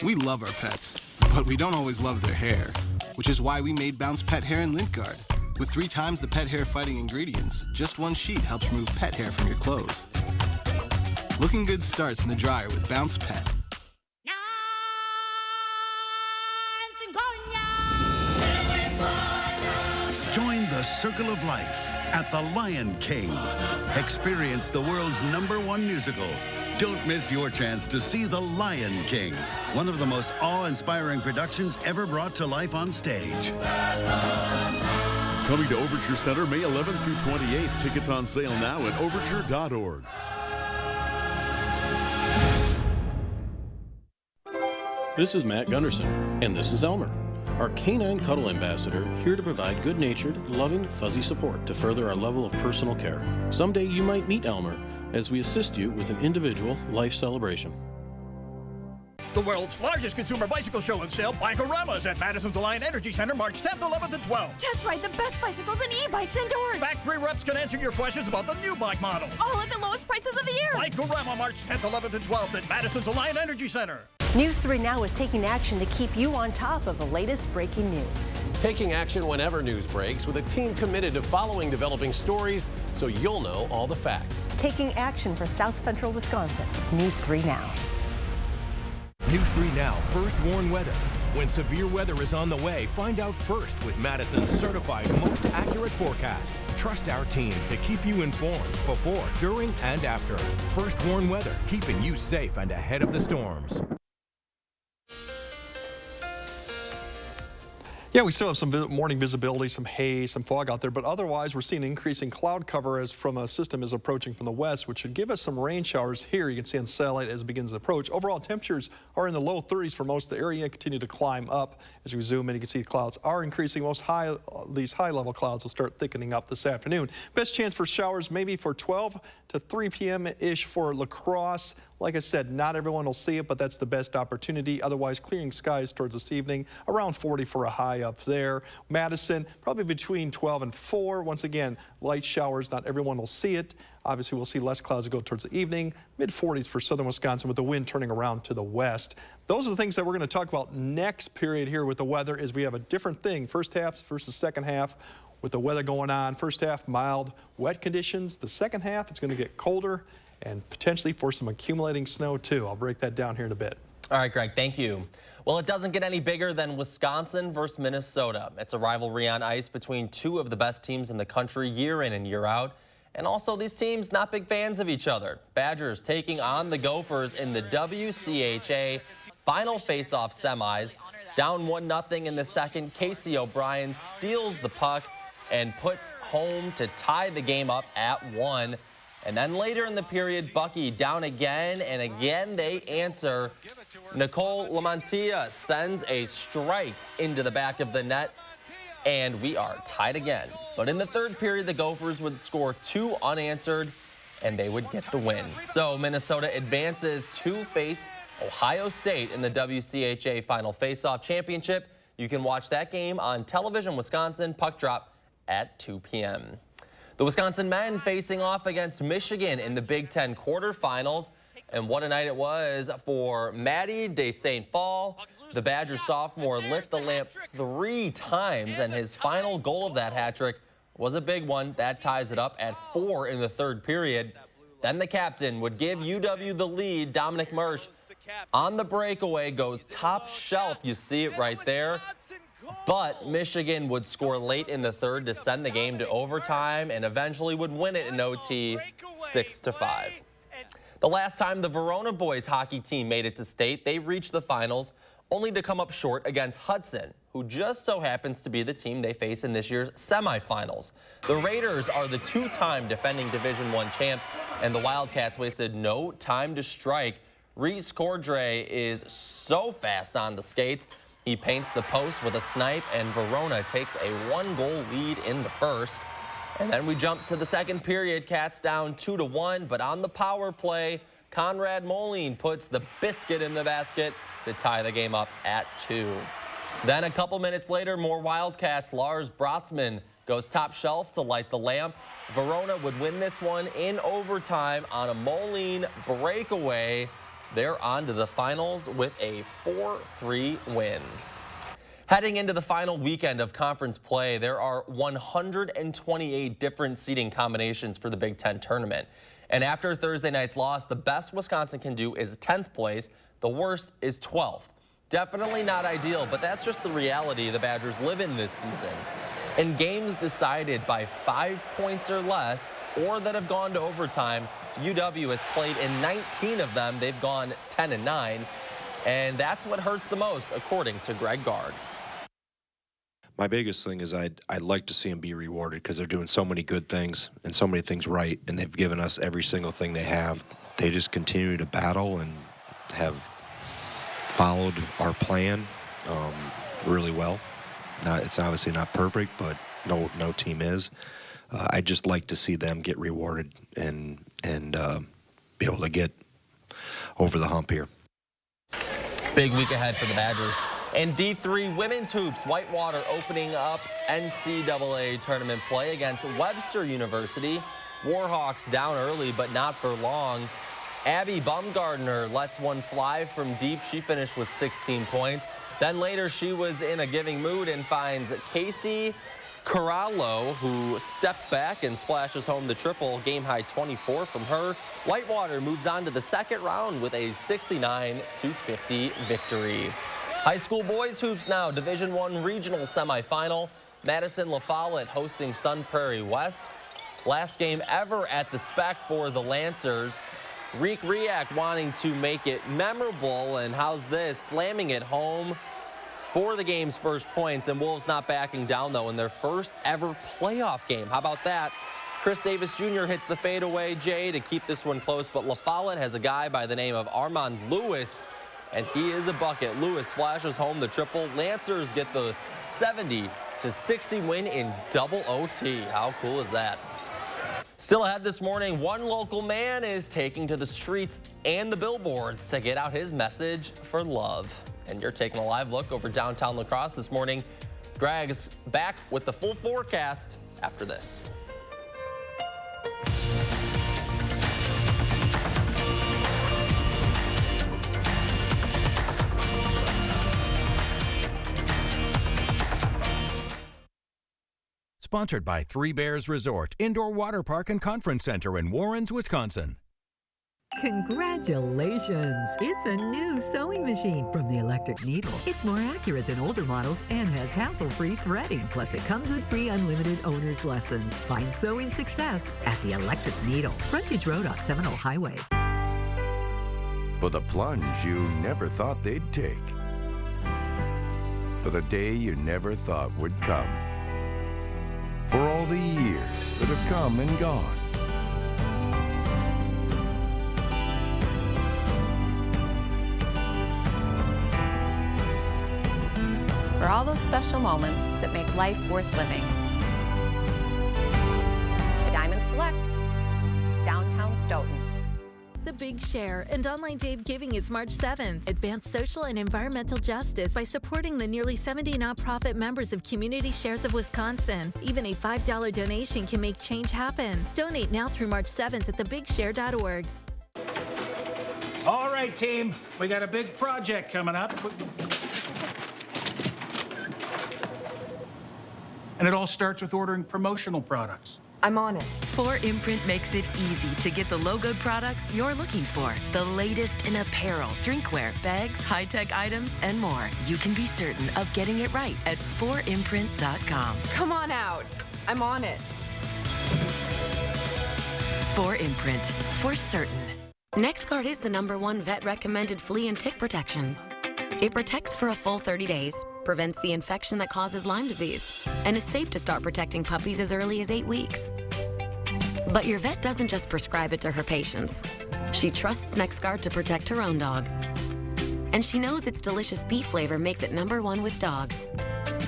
We love our pets, but we don't always love their hair, which is why we made Bounce Pet Hair and Lint Guard. With 3 times the pet hair fighting ingredients, just 1 sheet helps remove pet hair from your clothes. Looking good starts in the dryer with Bounce Pet. Join the Circle of Life at the Lion King. Experience the world's #1 musical. Don't miss your chance to see The Lion King, one of the most awe-inspiring productions ever brought to life on stage. Coming to Overture Center May 11th through 28th. Tickets on sale now at overture.org. This is Matt Gunderson, and this is Elmer, our canine cuddle ambassador, here to provide good-natured, loving, fuzzy support to further our level of personal care. Someday you might meet Elmer as we assist you with an individual life celebration. The world's largest consumer bicycle show and sale, Bike-O-Rama's at Madison's Alliant Energy Center, March 10th, 11th, and 12th. Test ride the best bicycles and e-bikes indoors. Factory reps can answer your questions about the new bike model. All at the lowest prices of the year. Bike-O-Rama, March 10th, 11th, and 12th at Madison's Alliant Energy Center. News 3 Now is taking action to keep you on top of the latest breaking news. Taking action whenever news breaks with a team committed to following developing stories so you'll know all the facts. Taking action for South Central Wisconsin. News 3 Now. News 3 Now first warn weather. When severe weather is on the way, find out first with Madison's certified most accurate forecast. Trust our team to keep you informed before, during, and after. First warn weather, keeping you safe and ahead of the storms. Yeah, we still have some morning visibility, some haze, some fog out there, but otherwise we're seeing increasing cloud cover as from a system is approaching from the west, which should give us some rain showers here. You can see on satellite as it begins to approach. Overall temperatures are in the low 30s for most of the area, continue to climb up. As we zoom in, you can see the clouds are increasing. These high-level clouds will start thickening up this afternoon. Best chance for showers maybe for 12 to 3 p.m.-ish for La Crosse, Like I said, not everyone will see it, but that's the best opportunity. Otherwise, clearing skies towards this evening, around 40 for a high up there. Madison, probably between 12 and 4. Once again, light showers, not everyone will see it. Obviously, we'll see less clouds go towards the evening. Mid-40s for southern Wisconsin with the wind turning around to the west. Those are the things that we're going to talk about next period here with the weather. Is we have a different thing, first half versus second half with the weather going on. First half, mild, wet conditions. The second half, it's going to get colder and potentially for some accumulating snow too. I'll break that down here in a bit. All right, Greg, thank you. Well, it doesn't get any bigger than Wisconsin versus Minnesota. It's a rivalry on ice between two of the best teams in the country year in and year out. And also, these teams not big fans of each other. Badgers taking on the Gophers in the WCHA final face-off semis. Down 1-0 in the second, Casey O'Brien steals the puck and puts home to tie the game up at 1. And then later in the period, Bucky down again, and again they answer. Nicole Lamantia sends a strike into the back of the net, and we are tied again. But in the third period, the Gophers would score 2 unanswered, and they would get the win. So Minnesota advances to face Ohio State in the WCHA Final Face-Off Championship. You can watch that game on Television Wisconsin, puck drop at 2 p.m. The Wisconsin men facing off against Michigan in the Big Ten quarterfinals. And what a night it was for Maddie de St. Paul. The Badger sophomore lit the lamp 3 times, and his final goal of that hat trick was a big one. That ties it up at 4 in the third period. Then the captain would give UW the lead. Dominic Mersch on the breakaway goes top shelf. You see it right there. But Michigan would score late in the third to send the game to overtime and eventually would win it in OT 6-5. The last time the Verona boys hockey team made it to state, they reached the finals only to come up short against Hudson, who just so happens to be the team they face in this year's semifinals. The Raiders are the 2-time defending Division I champs, and the Wildcats wasted no time to strike. Reese Cordray is so fast on the skates. He paints the post with a snipe, and Verona takes a 1-goal lead in the first. And then we jump to the second period. Cats down 2-1, but on the power play, Conrad Moline puts the biscuit in the basket to tie the game up at 2. Then a couple minutes later, more Wildcats. Lars Brotzman goes top shelf to light the lamp. Verona would win this one in overtime on a Moline breakaway. They're on to the finals with a 4-3 win. Heading into the final weekend of conference play, there are 128 different seating combinations for the Big Ten tournament. And after Thursday night's loss, the best Wisconsin can do is 10th place. The worst is 12th. Definitely not ideal, but that's just the reality the Badgers live in this season. In games decided by 5 points or less, or that have gone to overtime, UW has played in 19 of them. They've gone 10-9, and that's what hurts the most, according to Greg Gard. My biggest thing is I'd like to see them be rewarded because they're doing so many good things and so many things right, and they've given us every single thing they have. They just continue to battle and have followed our plan really well. It's obviously not perfect, but no team is. I'd just like to see them get rewarded and be able to get over the hump here. Big week ahead for the Badgers. In D3 women's hoops, Whitewater opening up NCAA tournament play against Webster University. Warhawks down early, but not for long. Abby Baumgartner lets one fly from deep. She finished with 16 points. Then later, she was in a giving mood and finds Casey Corallo, who steps back and splashes home the triple. Game high 24 from her. Whitewater moves on to the second round with a 69-50 victory. High school boys hoops now, Division I regional semifinal. Madison La Follette hosting Sun Prairie West. Last game ever at the Spec for the Lancers. Reek Riak wanting to make it memorable, and how's this? Slamming it home for the game's first points, and Wolves not backing down, though, in their first ever playoff game. How about that? Chris Davis Jr. hits the fadeaway, Jay, to keep this one close, but La Follette has a guy by the name of Armand Lewis, and he is a bucket. Lewis flashes home the triple. Lancers get the 70-60 win in double OT. How cool is that? Still ahead this morning, one local man is taking to the streets and the billboards to get out his message for love. And you're taking a live look over downtown La Crosse this morning. Greg's back with the full forecast after this. Sponsored by Three Bears Resort, Indoor Water Park and Conference Center in Warrens, Wisconsin. Congratulations! It's a new sewing machine from the Electric Needle. It's more accurate than older models and has hassle-free threading. Plus, it comes with free unlimited owner's lessons. Find sewing success at the Electric Needle. Frontage Road off Seminole Highway. For the plunge you never thought they'd take. For the day you never thought would come. For all the years that have come and gone. For all those special moments that make life worth living. Diamond Select, downtown Stoughton. The Big Share and Online Day of Giving is March 7th. Advance social and environmental justice by supporting the nearly 70 nonprofit members of Community Shares of Wisconsin. Even a $5 donation can make change happen. Donate now through March 7th at thebigshare.org. All right, team. We got a big project coming up. And it all starts with ordering promotional products. I'm on it. 4imprint makes it easy to get the logoed products you're looking for. The latest in apparel, drinkware, bags, high-tech items, and more. You can be certain of getting it right at 4imprint.com. Come on out. I'm on it. 4imprint, for certain. NexGard is the #1 vet-recommended flea and tick protection. It protects for a full 30 days, prevents the infection that causes Lyme disease, and is safe to start protecting puppies as early as 8 weeks. But your vet doesn't just prescribe it to her patients. She trusts NexGard to protect her own dog. And she knows its delicious beef flavor makes it #1 with dogs.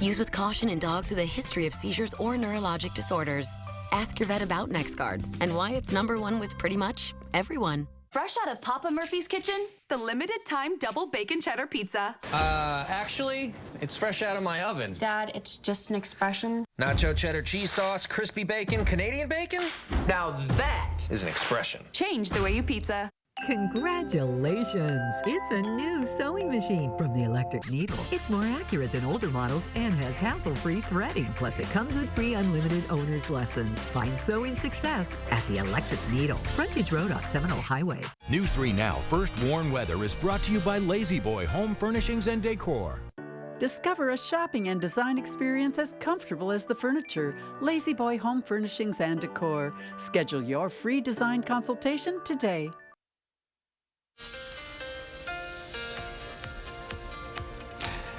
Use with caution in dogs with a history of seizures or neurologic disorders. Ask your vet about NexGard and why it's #1 with pretty much everyone. Fresh out of Papa Murphy's kitchen, the limited time double bacon cheddar pizza. Actually, it's fresh out of my oven. Dad, it's just an expression. Nacho cheddar cheese sauce, crispy bacon, Canadian bacon? Now that is an expression. Change the way you pizza. Congratulations! It's a new sewing machine from the Electric Needle. It's more accurate than older models and has hassle-free threading. Plus, it comes with free unlimited owner's lessons. Find sewing success at the Electric Needle. Frontage Road off Seminole Highway. News 3 Now First Warn Weather is brought to you by Lazy Boy Home Furnishings and Decor. Discover a shopping and design experience as comfortable as the furniture. Lazy Boy Home Furnishings and Decor. Schedule your free design consultation today.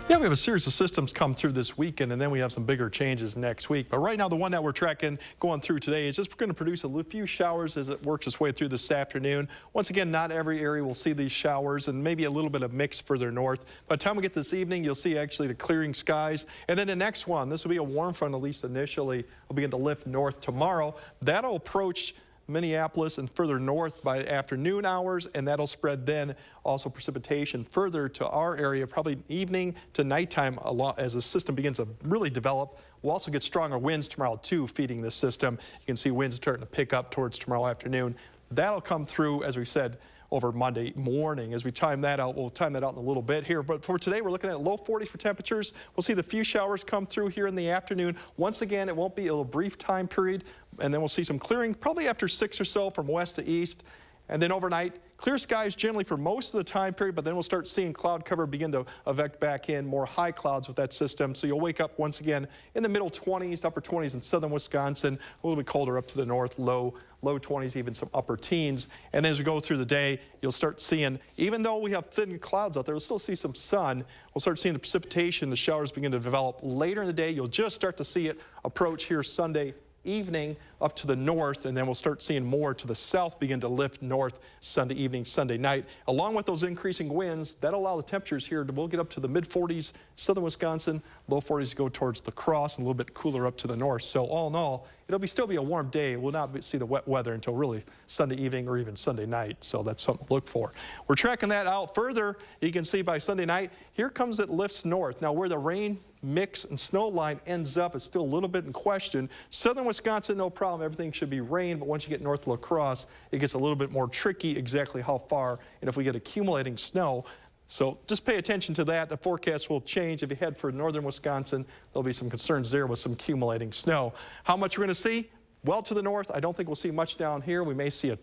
Yeah, we have a series of systems come through this weekend, and then we have some bigger changes next week. But right now, the one that we're tracking going through today is just going to produce a few showers as it works its way through this afternoon. Once again, not every area will see these showers, and maybe a little bit of mix further north. By the time we get this evening, you'll see actually the clearing skies. And then the next one, this will be a warm front, at least initially, will begin to lift north tomorrow. That'll approach Minneapolis and further north by afternoon hours, and that'll spread then also precipitation further to our area, probably evening to nighttime as the system begins to really develop. We'll also get stronger winds tomorrow too, feeding this system. You can see winds starting to pick up towards tomorrow afternoon. That'll come through, as we said, over Monday morning. As we time that out, we'll time that out in a little bit here. But for today, we're looking at low 40s for temperatures. We'll see the few showers come through here in the afternoon. Once again, it won't be a brief time period, and then we'll see some clearing probably after 6 or so from west to east. And then overnight, clear skies generally for most of the time period, but then we'll start seeing cloud cover begin to evect back in, more high clouds with that system. So you'll wake up once again in the middle 20s, upper 20s in southern Wisconsin, a little bit colder up to the north, low 20s, even some upper teens. And then as we go through the day, you'll start seeing, even though we have thin clouds out there, we'll still see some sun. We'll start seeing the precipitation, the showers begin to develop later in the day. You'll just start to see it approach here Sunday evening up to the north, and then we'll start seeing more to the south begin to lift north Sunday evening, Sunday night. Along with those increasing winds, that'll allow the temperatures here we'll get up to the mid-40s, southern Wisconsin, low 40s go towards the cross, and a little bit cooler up to the north. So all in all, it'll still be a warm day. We'll not see the wet weather until really Sunday evening or even Sunday night. So that's something to look for. We're tracking that out further. You can see by Sunday night, here comes it lifts north. Now where the rain mix and snow line ends up, it's still a little bit in question. Southern Wisconsin, no problem. Everything should be rain, but once you get north of La Crosse, it gets a little bit more tricky exactly how far and if we get accumulating snow. So just pay attention to that. The forecast will change. If you head for northern Wisconsin, there'll be some concerns there with some accumulating snow. How much we're going to see? Well to the north. I don't think we'll see much down here. We may see a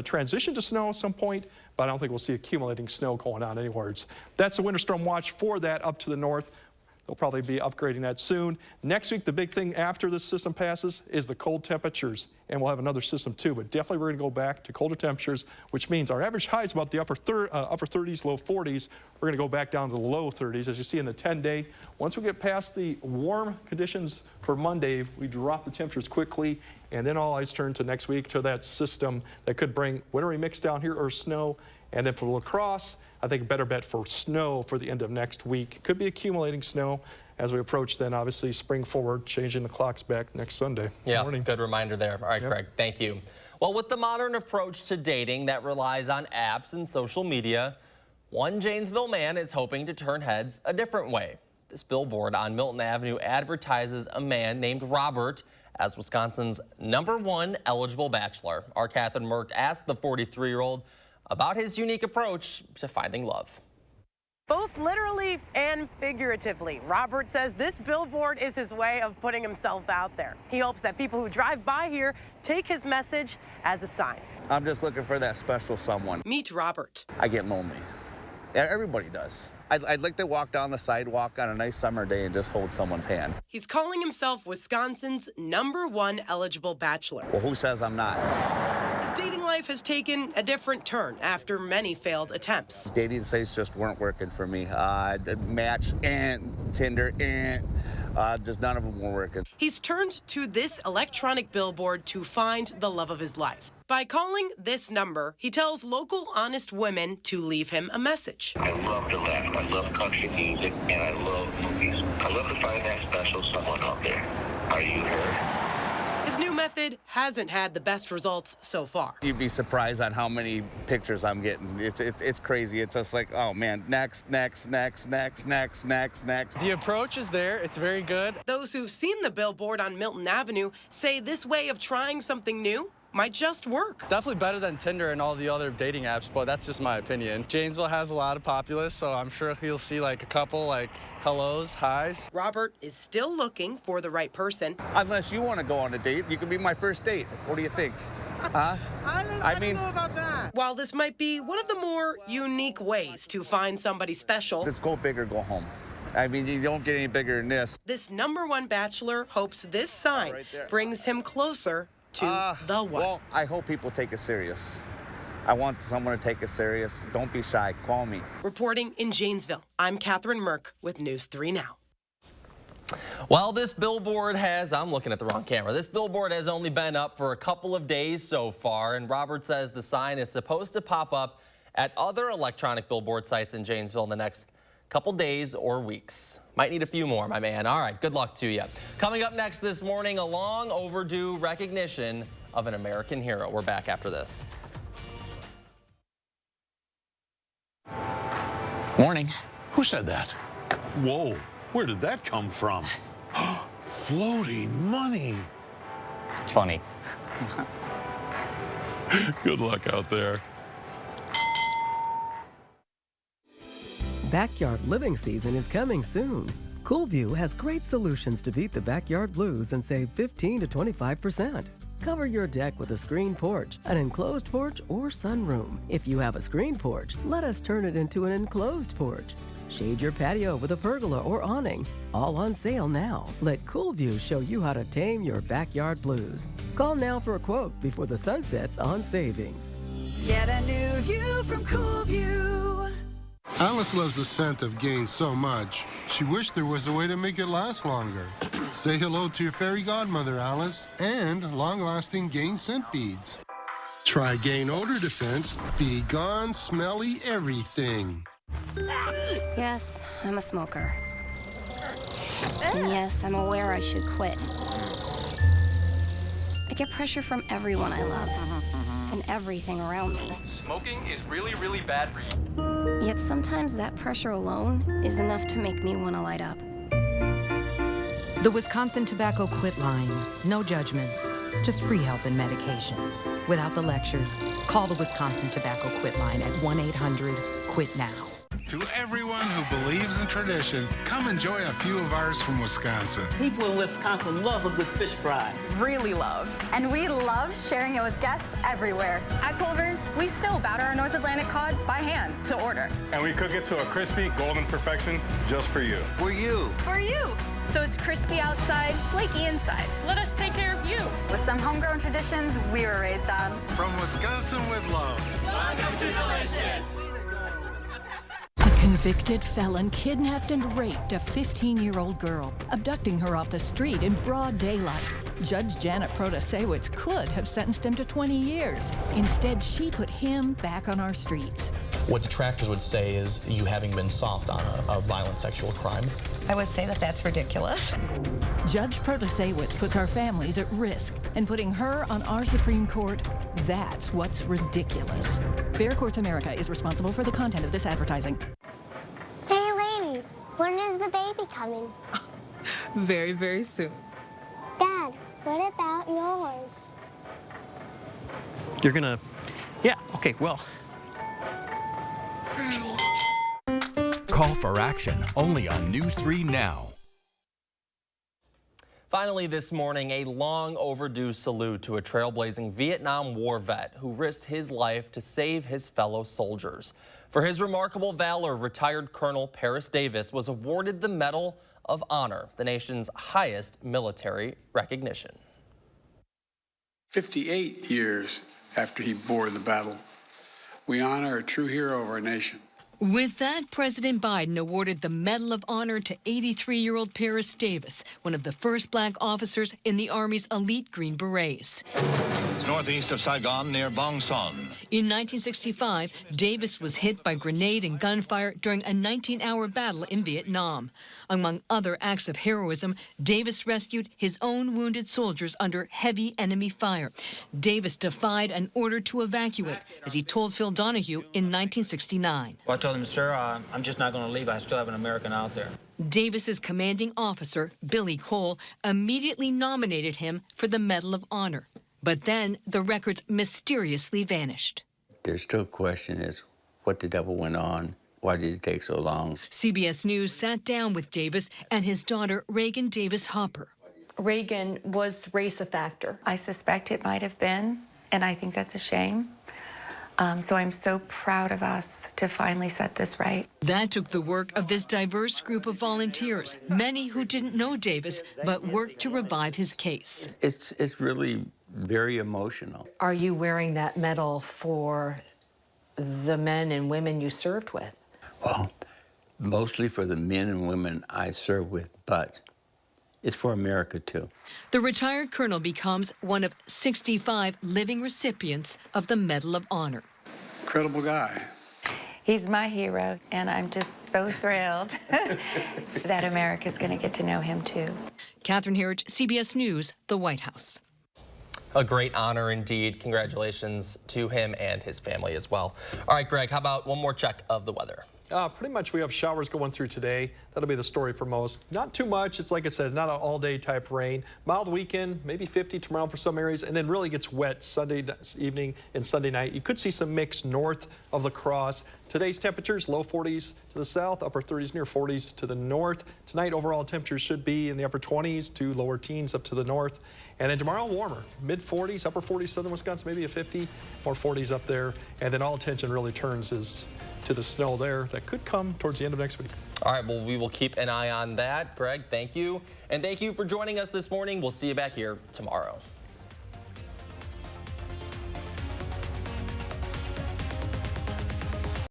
transition to snow at some point, but I don't think we'll see accumulating snow going on anywhere. That's a winter storm watch for that up to the north. They'll probably be upgrading that soon. Next week, the big thing after this system passes is the cold temperatures, and we'll have another system too, but definitely we're going to go back to colder temperatures, which means our average high is about the upper 30s, low 40s. We're going to go back down to the low 30s, as you see in the 10-day. Once we get past the warm conditions for Monday, we drop the temperatures quickly, and then all eyes turn to next week to that system that could bring wintry mix down here or snow. And then for La Crosse, I think a better bet for snow for the end of next week. Could be accumulating snow as we approach then, obviously, spring forward, changing the clocks back next Sunday. Yeah, good reminder there. All right, Craig, thank you. Well, with the modern approach to dating that relies on apps and social media, one Janesville man is hoping to turn heads a different way. This billboard on Milton Avenue advertises a man named Robert as Wisconsin's #1 eligible bachelor. Our Catherine Merck asked the 43-year-old about his unique approach to finding love. Both literally and figuratively, Robert says this billboard is his way of putting himself out there. He hopes that people who drive by here take his message as a sign. I'm just looking for that special someone. Meet Robert. I get lonely. Everybody does. I'd like to walk down the sidewalk on a nice summer day and just hold someone's hand. He's calling himself Wisconsin's #1 eligible bachelor. Well, who says I'm not? His dating life has taken a different turn after many failed attempts. Dating sites just weren't working for me. Match and Tinder and just none of them were working. He's turned to this electronic billboard to find the love of his life. By calling this number, he tells local honest women to leave him a message. I love to laugh, I love country music, and I love movies. I love to find that special someone out there. Are you her? His new method hasn't had the best results so far. You'd be surprised on how many pictures I'm getting. It's crazy. It's just like, oh man, next. The approach is there. It's very good. Those who've seen the billboard on Milton Avenue say this way of trying something new might just work. Definitely better than Tinder and all the other dating apps, but that's just my opinion. Janesville has a lot of populace, so I'm sure he'll see like a couple like hellos, highs. Robert is still looking for the right person. Unless you want to go on a date, you can be my first date. What do you think? Huh? I don't know about that. While this might be one of the more unique ways to find somebody special, let's go big or go home. I mean, you don't get any bigger than this. This #1 bachelor hopes this sign brings him closer to the one. Well, I hope people take it serious. I want someone to take it serious. Don't be shy. Call me. Reporting in Janesville, I'm Catherine Merck with News 3 Now. Well, this billboard I'm looking at the wrong camera. This billboard has only been up for a couple of days so far, and Robert says the sign is supposed to pop up at other electronic billboard sites in Janesville in the next couple days or weeks. Might need a few more, my man. All right, good luck to you. Coming up next this morning, a long overdue recognition of an American hero. We're back after this. Morning. Who said that? Whoa, where did that come from? Floating money. Funny. Good luck out there. Backyard living season is coming soon. Coolview has great solutions to beat the backyard blues and save 15 to 25%. Cover your deck with a screen porch, an enclosed porch, or sunroom. If you have a screen porch, let us turn it into an enclosed porch. Shade your patio with a pergola or awning. All on sale now. Let Coolview show you how to tame your backyard blues. Call now for a quote before the sun sets on savings. Get a new view from Coolview. Alice loves the scent of Gain so much, she wished there was a way to make it last longer. Say hello to your fairy godmother, Alice, and long-lasting Gain scent beads. Try Gain Odor Defense. Be gone, smelly everything. Yes, I'm a smoker. And yes, I'm aware I should quit. I get pressure from everyone I love and everything around me. Smoking is really, really bad for you. Yet sometimes that pressure alone is enough to make me want to light up. The Wisconsin Tobacco Quit Line. No judgments, just free help and medications. Without the lectures, call the Wisconsin Tobacco Quit Line at 1-800-QUIT-NOW. To everyone who believes in tradition, come enjoy a few of ours from Wisconsin. People in Wisconsin love a good fish fry. Really love. And we love sharing it with guests everywhere. At Culver's, we still batter our North Atlantic cod by hand to order. And we cook it to a crispy, golden perfection just for you. For you. For you. So it's crispy outside, flaky inside. Let us take care of you. With some homegrown traditions we were raised on. From Wisconsin with love. Welcome to Delicious. Convicted felon kidnapped and raped a 15-year-old girl, abducting her off the street in broad daylight. Judge Janet Protasewicz could have sentenced him to 20 years. Instead, she put him back on our streets. What detractors would say is you having been soft on a violent sexual crime. I would say that that's ridiculous. Judge Protasewicz puts our families at risk, and putting her on our Supreme Court, that's what's ridiculous. Fair Courts America is responsible for the content of this advertising. Hey, lady, when is the baby coming? Very, very soon. Dad, what about yours? You're gonna... Yeah, okay, well... Call for action only on News 3 Now. Finally this morning, a long overdue salute to a trailblazing Vietnam War vet who risked his life to save his fellow soldiers. For his remarkable valor, retired Colonel Paris Davis was awarded the Medal of Honor, the nation's highest military recognition. 58 years after he bore the battle, we honor a true hero of our nation. With that, President Biden awarded the Medal of Honor to 83-year-old Paris Davis, one of the first black officers in the Army's elite Green Berets. It's northeast of Saigon near Bong Son. In 1965, Davis was hit by grenade and gunfire during a 19-hour battle in Vietnam. Among other acts of heroism, Davis rescued his own wounded soldiers under heavy enemy fire. Davis defied an order to evacuate, as he told Phil Donahue in 1969. Well, I told him, sir, I'm just not going to leave. I still have an American out there. Davis's commanding officer, Billy Cole, immediately nominated him for the Medal of Honor. But then the records mysteriously vanished. There's still a question is, what the devil went on? Why did it take so long? CBS News sat down with Davis and his daughter, Reagan Davis Hopper. Reagan, was race a factor? I suspect it might have been, and I think that's a shame. So I'm so proud of us to finally set this right. That took the work of this diverse group of volunteers, many who didn't know Davis, but worked to revive his case. It's really very emotional. Are you wearing that medal for the men and women you served with? Well, mostly for the men and women I served with, but it's for America, too. The retired colonel becomes one of 65 living recipients of the Medal of Honor. Incredible guy. He's my hero, and I'm just so thrilled that America's going to get to know him, too. Catherine Herridge, CBS News, the White House. A great honor indeed. Congratulations to him and his family as well. All right, Greg, how about one more check of the weather? Pretty much we have showers going through today. That'll be the story for most. Not too much. It's like I said, not an all-day type rain. Mild weekend, maybe 50 tomorrow for some areas, and then really gets wet Sunday evening and Sunday night. You could see some mix north of La Crosse. Today's temperatures, low 40s to the south, upper 30s near 40s to the north. Tonight, overall temperatures should be in the upper 20s to lower teens up to the north. And then tomorrow, warmer, mid-40s, upper 40s, southern Wisconsin, maybe a 50, more 40s up there. And then all attention really turns to the snow there that could come towards the end of next week. All right, well, we will keep an eye on that. Greg, thank you. And thank you for joining us this morning. We'll see you back here tomorrow.